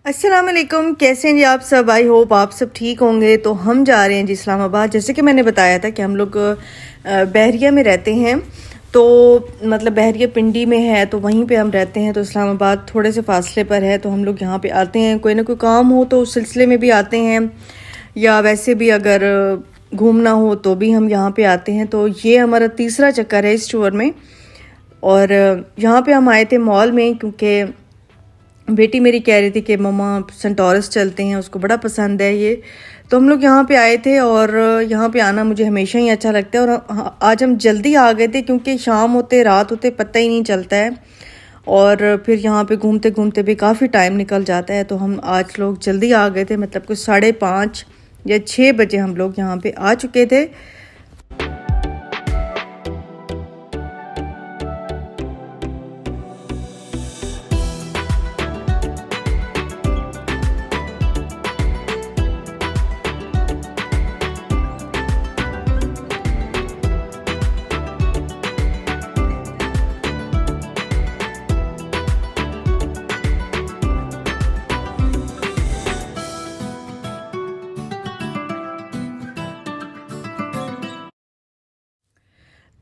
अस्सलाम वालेकुम, कैसे हैं जी आप सब। आई होप आप सब ठीक होंगे। तो हम जा रहे हैं जी इस्लामाबाद। जैसे कि मैंने बताया था कि हम लोग बहरिया में रहते हैं, तो मतलब बहरिया पिंडी में है, तो वहीं पे हम रहते हैं। तो इस्लामाबाद थोड़े से फासले पर है, तो हम लोग यहाँ पे आते हैं। कोई ना कोई काम हो तो उस सिलसिले में भी आते हैं, या वैसे भी अगर घूमना हो तो भी हम यहाँ पे आते हैं। तो ये हमारा तीसरा चक्कर है इस टूर में। और यहाँ पे हम आए थे मॉल में, क्योंकि बेटी मेरी कह रही थी कि मम्मा सेंटोरस चलते हैं, उसको बड़ा पसंद है ये। तो हम लोग यहाँ पे आए थे, और यहाँ पे आना मुझे हमेशा ही अच्छा लगता है। और आज हम जल्दी आ गए थे, क्योंकि शाम होते रात होते पता ही नहीं चलता है, और फिर यहाँ पे घूमते घूमते भी काफ़ी टाइम निकल जाता है। तो हम आज लोग जल्दी आ गए थे, मतलब कुछ 5:30 या 6 बजे हम लोग यहाँ पे आ चुके थे।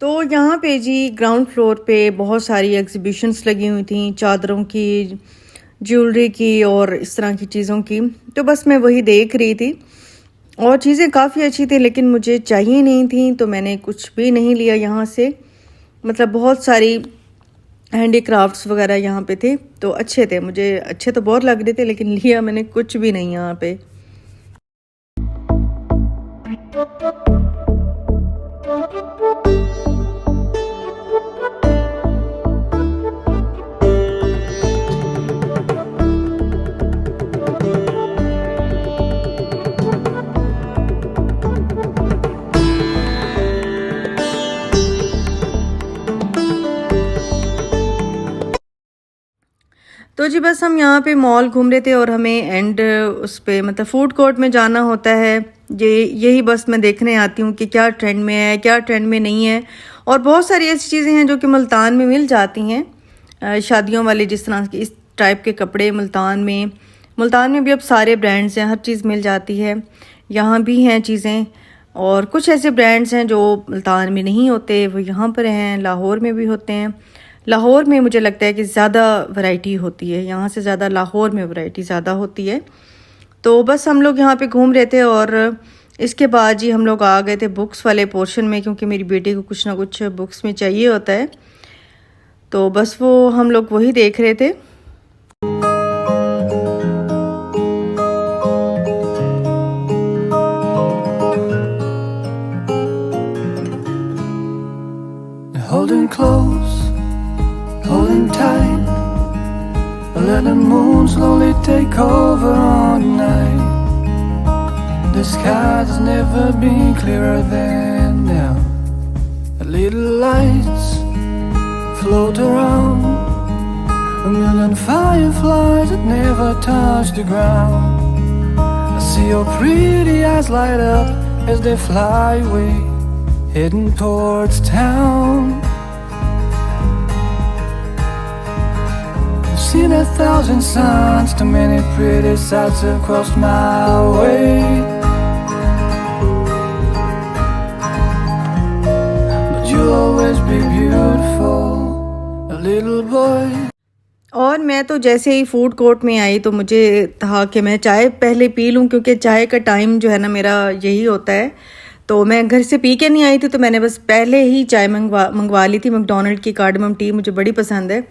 तो यहाँ पे जी ग्राउंड फ्लोर पे बहुत सारी एग्जीबिशंस लगी हुई थी, चादरों की, ज्वेलरी की और इस तरह की चीज़ों की। तो बस मैं वही देख रही थी, और चीज़ें काफ़ी अच्छी थी, लेकिन मुझे चाहिए नहीं थी, तो मैंने कुछ भी नहीं लिया यहाँ से। मतलब बहुत सारी हैंडीक्राफ्ट्स वगैरह यहाँ पे थे, तो अच्छे थे, मुझे अच्छे तो बहुत लग रहे थे, लेकिन लिया मैंने कुछ भी नहीं यहाँ पे। तो जी बस हम यहाँ पे मॉल घूम रहे थे, और हमें एंड उस पे मतलब फूड कोर्ट में जाना होता है। यही बस मैं देखने आती हूँ कि क्या ट्रेंड में है, क्या ट्रेंड में नहीं है। और बहुत सारी ऐसी चीज़ें हैं जो कि मुल्तान में मिल जाती हैं, शादियों वाले जिस तरह के इस टाइप के कपड़े मुल्तान में भी अब सारे ब्रांड्स हैं, हर चीज़ मिल जाती है। यहाँ भी हैं चीज़ें, और कुछ ऐसे ब्रांड्स हैं जो मुल्तान में नहीं होते, वो यहाँ पर हैं। लाहौर में भी होते हैं। लाहौर में मुझे लगता है कि ज़्यादा वैरायटी होती है, यहाँ से ज़्यादा लाहौर में वैरायटी ज़्यादा होती है। तो बस हम लोग यहाँ पे घूम रहे थे, और इसके बाद जी हम लोग आ गए थे बुक्स वाले पोर्शन में, क्योंकि मेरी बेटी को कुछ ना कुछ बुक्स में चाहिए होता है। तो बस वो हम लोग वही देख रहे थे। Holding close, holding tight, let the moon slowly take over on night. The sky's never been clearer than now. The little lights float around, a million fireflies that never touch the ground. I see your pretty eyes light up as they fly away, heading towards town. I've seen 1,000 suns, too many pretty sights have crossed my way, but you'll always be beautiful, a little boy. और मैं तो जैसे ही food court में आई, तो मुझे था कि मैं चाय पहले पी लूँ, क्योंकि चाय का टाइम जो है ना मेरा यही होता है। तो मैं घर से पी के नहीं आई थी, तो मैंने बस पहले ही चाय मंगवा ली थी। मैकडॉनल्ड की कार्डमम टी मुझे बड़ी पसंद है।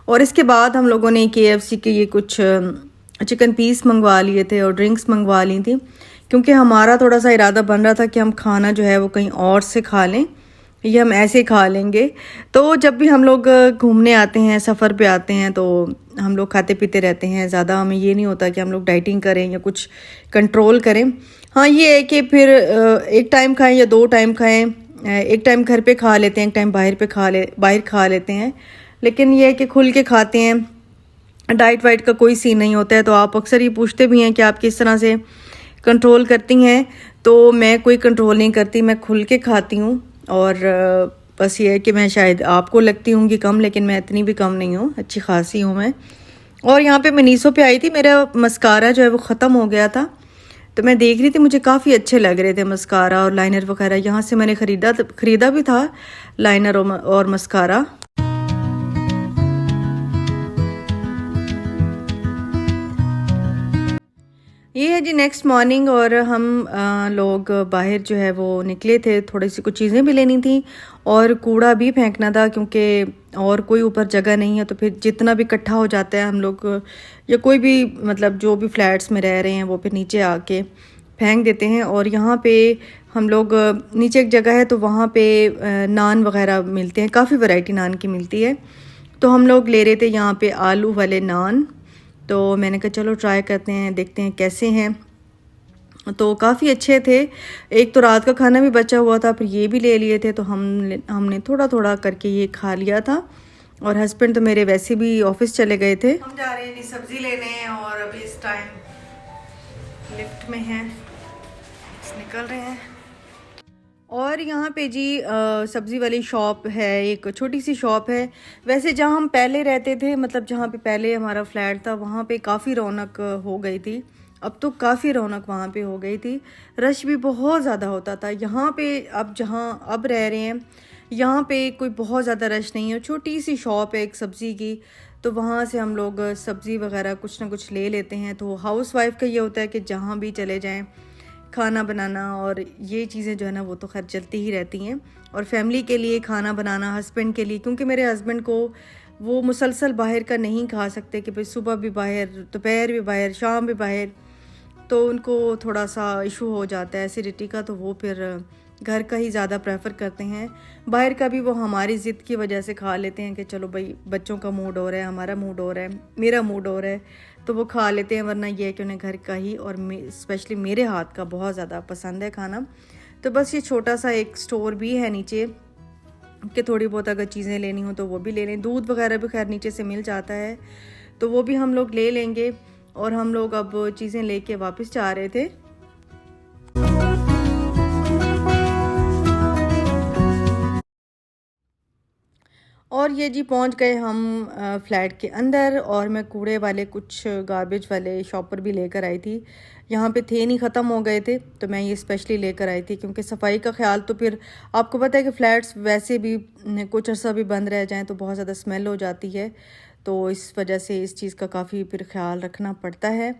और इसके बाद हम लोगों ने KFC के ये कुछ चिकन पीस मंगवा लिए थे, और ड्रिंक्स मंगवा ली थी, क्योंकि हमारा थोड़ा सा इरादा बन रहा था कि हम खाना जो है वो कहीं और से खा लें, ये हम ऐसे खा लेंगे। तो जब भी हम लोग घूमने आते हैं, सफ़र पे आते हैं, तो हम लोग खाते पीते रहते हैं। ज़्यादा हमें ये नहीं होता कि हम लोग डाइटिंग करें या कुछ कंट्रोल करें। हाँ, ये है कि फिर एक टाइम खाएं या 2 टाइम खाएं, एक टाइम घर पे खा लेते हैं, एक टाइम बाहर खा लेते हैं। लेकिन ये है कि खुल के खाते हैं, डाइट वाइट का कोई सीन नहीं होता है। तो आप अक्सर ये पूछते भी हैं कि आप किस तरह से कंट्रोल करती हैं। तो मैं कोई कंट्रोल नहीं करती, मैं खुल के खाती हूँ। और बस ये है कि मैं शायद आपको लगती हूँ कि कम, लेकिन मैं इतनी भी कम नहीं हूँ, अच्छी खासी हूँ मैं। और यहाँ पे मैं मीशो पे आई थी, मेरा मस्कारा जो है वो ख़त्म हो गया था, तो मैं देख रही थी, मुझे काफ़ी अच्छे लग रहे थे मस्कारा और लाइनर वगैरह। यहाँ से मैंने ख़रीदा भी था लाइनर और मस्कारा। ये है जी नेक्स्ट मॉर्निंग, और हम लोग बाहर जो है वो निकले थे, थोड़ी सी कुछ चीज़ें भी लेनी थी और कूड़ा भी फेंकना था, क्योंकि और कोई ऊपर जगह नहीं है, तो फिर जितना भी इकट्ठा हो जाता है हम लोग या कोई भी मतलब जो भी फ्लैट्स में रह रहे हैं वो फिर नीचे आके फेंक देते हैं। और यहाँ पे हम लोग नीचे एक जगह है तो वहाँ पे नान वगैरह मिलते हैं, काफ़ी वैरायटी नान की मिलती है, तो हम लोग ले रहे थे यहाँ पे आलू वाले नान। तो मैंने कहा चलो ट्राई करते हैं, देखते हैं कैसे हैं। तो काफ़ी अच्छे थे। एक तो रात का खाना भी बचा हुआ था, फिर ये भी ले लिए थे, तो हमने थोड़ा थोड़ा करके ये खा लिया था। और हस्बैंड तो मेरे वैसे भी ऑफिस चले गए थे। हम जा रहे हैं सब्ज़ी लेने, और अभी इस टाइम लिफ्ट में हैं, निकल रहे हैं। और यहाँ पे जी सब्ज़ी वाली शॉप है, एक छोटी सी शॉप है। वैसे जहाँ हम पहले रहते थे, मतलब जहाँ पे पहले हमारा फ्लैट था, वहाँ पे काफ़ी रौनक हो गई थी। अब तो काफ़ी रौनक वहाँ पे हो गई थी, रश भी बहुत ज़्यादा होता था। यहाँ पे अब जहाँ अब रह रहे हैं, यहाँ पे कोई बहुत ज़्यादा रश नहीं है, छोटी सी शॉप है एक सब्ज़ी की, तो वहाँ से हम लोग सब्ज़ी वगैरह कुछ ना कुछ ले लेते हैं। तो हाउस वाइफ का ये होता है कि जहाँ भी चले जाएँ, खाना बनाना और ये चीज़ें जो है ना वो तो खैर चलती ही रहती हैं। और फैमिली के लिए खाना बनाना, हस्बैंड के लिए, क्योंकि मेरे हस्बैंड को वो मुसलसल बाहर का नहीं खा सकते कि भाई सुबह भी बाहर, दोपहर भी बाहर, शाम भी बाहर, तो उनको थोड़ा सा इशू हो जाता है एसिडिटी का, तो वो फिर घर का ही ज़्यादा प्रेफर करते हैं। बाहर का भी वो हमारी ज़िद की वजह से खा लेते हैं कि चलो भाई बच्चों का मूड हो रहा है, हमारा मूड हो रहा है, मेरा मूड हो रहा है, तो वो खा लेते हैं। वरना ये है कि उन्हें घर का ही और स्पेशली मेरे हाथ का बहुत ज़्यादा पसंद है खाना। तो बस ये छोटा सा एक स्टोर भी है नीचे कि थोड़ी बहुत अगर चीज़ें लेनी हो तो वो भी ले लें। दूध वगैरह भी खैर नीचे से मिल जाता है, तो वो भी हम लोग ले लेंगे। और हम लोग अब चीज़ें लेके वापस जा रहे थे। और ये जी पहुंच गए हम फ्लैट के अंदर, और मैं कूड़े वाले कुछ गार्बेज वाले शॉपर भी लेकर आई थी। यहाँ पे थे नहीं, ख़त्म हो गए थे, तो मैं ये स्पेशली लेकर आई थी, क्योंकि सफाई का ख्याल तो फिर आपको पता है कि फ़्लैट्स वैसे भी कुछ अर्सा भी बंद रह जाएं तो बहुत ज़्यादा स्मेल हो जाती है, तो इस वजह से इस चीज़ का काफ़ी फिर ख्याल रखना पड़ता है।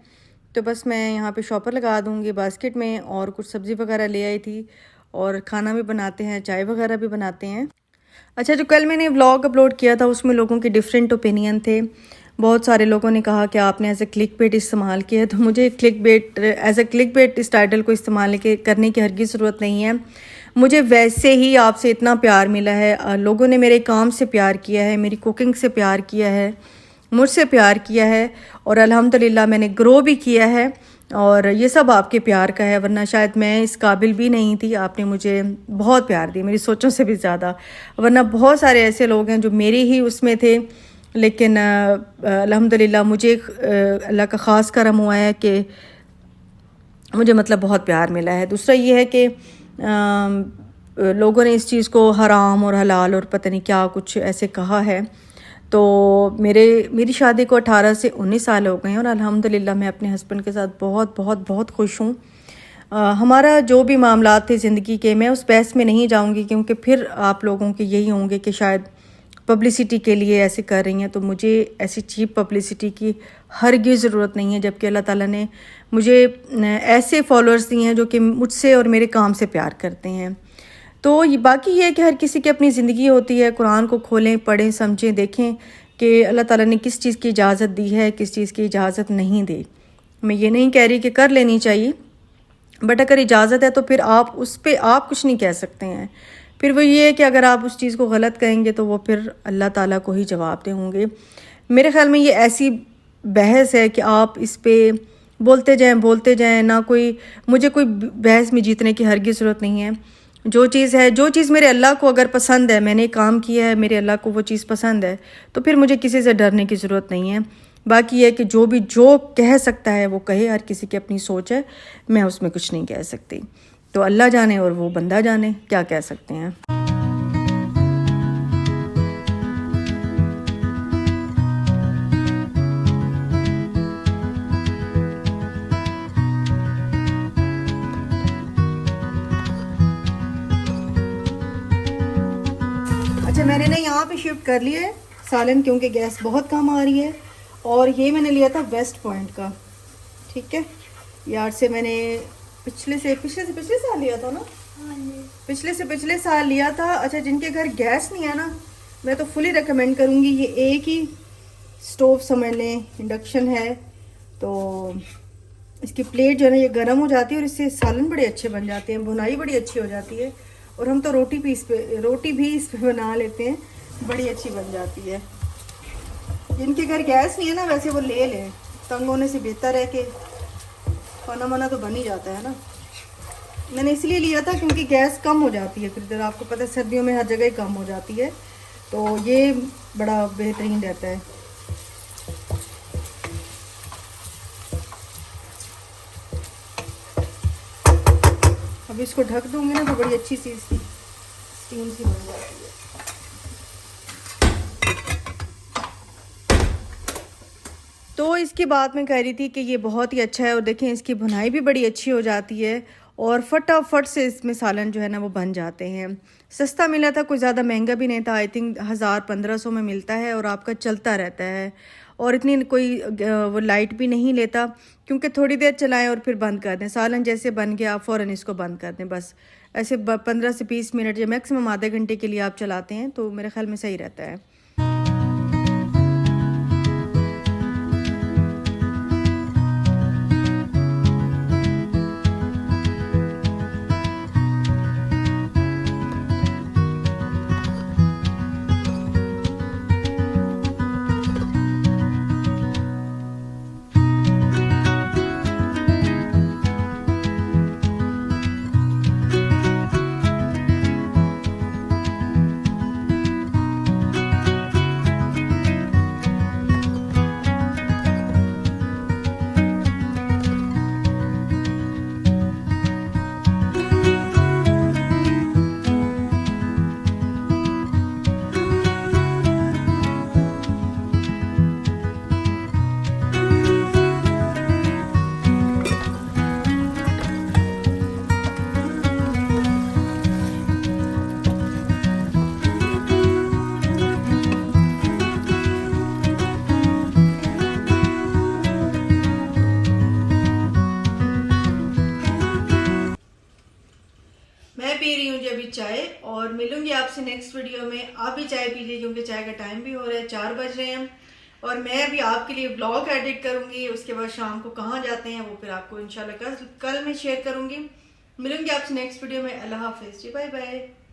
तो बस मैं यहाँ पे शॉपर लगा दूँगी बास्केट में, और कुछ सब्ज़ी वगैरह ले आई थी, और खाना भी बनाते हैं, चाय वगैरह भी बनाते हैं। अच्छा, जो कल मैंने व्लॉग अपलोड किया था उसमें लोगों के डिफरेंट ओपिनियन थे। बहुत सारे लोगों ने कहा कि आपने एज ए क्लिक बेट इस्तेमाल किया है, तो मुझे एज ए क्लिक बेट इस टाइटल को इस्तेमाल करने की हरगिज़ ज़रूरत नहीं है। मुझे वैसे ही आपसे इतना प्यार मिला है, लोगों ने मेरे काम से प्यार किया है, मेरी कुकिंग से प्यार किया है, मुझसे प्यार किया है, और अल्हम्दुलिल्लाह मैंने ग्रो भी किया है, और ये सब आपके प्यार का है। वरना शायद मैं इस काबिल भी नहीं थी। आपने मुझे बहुत प्यार दिया, मेरी सोचों से भी ज़्यादा। वरना बहुत सारे ऐसे लोग हैं जो मेरे ही उसमें थे, लेकिन अल्हम्दुलिल्लाह मुझे अल्लाह का ख़ास करम हुआ है कि मुझे मतलब बहुत प्यार मिला है। दूसरा ये है कि लोगों ने इस चीज़ को हराम और हलाल और पता नहीं क्या कुछ ऐसे कहा है। तो मेरी शादी को 18 से 19 साल हो गए हैं, और अल्हम्दुलिल्लाह मैं अपने हस्बैंड के साथ बहुत बहुत बहुत खुश हूँ। हमारा जो भी मामलात थे ज़िंदगी के, मैं उस बहस में नहीं जाऊँगी, क्योंकि फिर आप लोगों के यही होंगे कि शायद पब्लिसिटी के लिए ऐसे कर रही हैं। तो मुझे ऐसी चीप पब्लिसिटी की हरगिज़ ज़रूरत नहीं है, जबकि अल्लाह ताला ने मुझे ऐसे फॉलोअर्स दिए हैं जो कि मुझसे और मेरे काम से प्यार करते हैं। तो ये बाकी ये है कि हर किसी की अपनी ज़िंदगी होती है। कुरान को खोलें, पढ़ें, समझें, देखें कि अल्लाह ताला ने किस चीज़ की इजाज़त दी है, किस चीज़ की इजाज़त नहीं दी। मैं ये नहीं कह रही कि कर लेनी चाहिए, बट अगर इजाज़त है तो फिर आप उस पर आप कुछ नहीं कह सकते हैं। फिर वो ये है कि अगर आप उस चीज़ को गलत कहेंगे तो वो फिर अल्लाह ताला को ही जवाब दे होंगे। मेरे ख्याल में ये ऐसी बहस है कि आप इस पर बोलते जाएं, ना कोई मुझे कोई बहस में जीतने की हरगिज़ ज़रूरत नहीं है। जो चीज़ मेरे अल्लाह को अगर पसंद है, मैंने काम किया है, मेरे अल्लाह को वो चीज़ पसंद है, तो फिर मुझे किसी से डरने की ज़रूरत नहीं है। बाकी ये कि जो कह सकता है वो कहे, हर किसी की अपनी सोच है, मैं उसमें कुछ नहीं कह सकती। तो अल्लाह जाने और वो बंदा जाने, क्या कह सकते हैं। यहाँ पे शिफ्ट कर लिया है सालन, क्योंकि गैस बहुत कम आ रही है। और ये मैंने लिया था वेस्ट पॉइंट का, ठीक है यार, से मैंने पिछले साल लिया था ना, पिछले साल लिया था। अच्छा, जिनके घर गैस नहीं है ना, मैं तो फुली रिकमेंड करूँगी, ये एक ही स्टोव समझ लें, इंडक्शन है, तो इसकी प्लेट जो है ना ये गर्म हो जाती है और इससे सालन बड़े अच्छे बन जाते हैं, भुनाई बड़ी अच्छी हो जाती है। और हम तो रोटी भी इस पे बना लेते हैं, बड़ी अच्छी बन जाती है। जिनके घर गैस नहीं है ना, वैसे वो ले लें, तंग होने से बेहतर है कि खाना वाना तो बन ही जाता है ना। मैंने इसलिए लिया था क्योंकि गैस कम हो जाती है, फिर इधर आपको पता है सर्दियों में हर जगह ही कम हो जाती है, तो ये बड़ा बेहतरीन रहता है। अब इसको ढक दूंगी ना तो बड़ी अच्छी सी इसकी स्टीम सी बन जाती है। तो इसके बाद मैं कह रही थी कि ये बहुत ही अच्छा है, और देखें इसकी भुनाई भी बड़ी अच्छी हो जाती है और फटाफट से इसमें सालन जो है ना वो बन जाते हैं। सस्ता मिला था, कोई ज़्यादा महंगा भी नहीं था, आई थिंक 1000-1500 में मिलता है और आपका चलता रहता है। और इतनी कोई वो लाइट भी नहीं लेता, क्योंकि थोड़ी देर चलाएं और फिर बंद कर दें। सालन जैसे बन गया फ़ौरन इसको बंद कर दें, बस ऐसे 15 से 20 मिनट या मैक्सिमम आधे घंटे के लिए आप चलाते हैं तो मेरे ख्याल में सही रहता है। मैं पी रही हूँ जी अभी चाय, और मिलूंगी आपसे नेक्स्ट वीडियो में। आप भी चाय पीजिए, क्योंकि चाय का टाइम भी हो रहा है, 4 बज रहे हैं। और मैं अभी आपके लिए ब्लॉग एडिट करूंगी, उसके बाद शाम को कहाँ जाते हैं वो फिर आपको इंशाल्लाह कल मैं शेयर करूंगी। मिलूंगी आपसे नेक्स्ट वीडियो में। अल्लाह हाफिज़ जी, बाय बाय।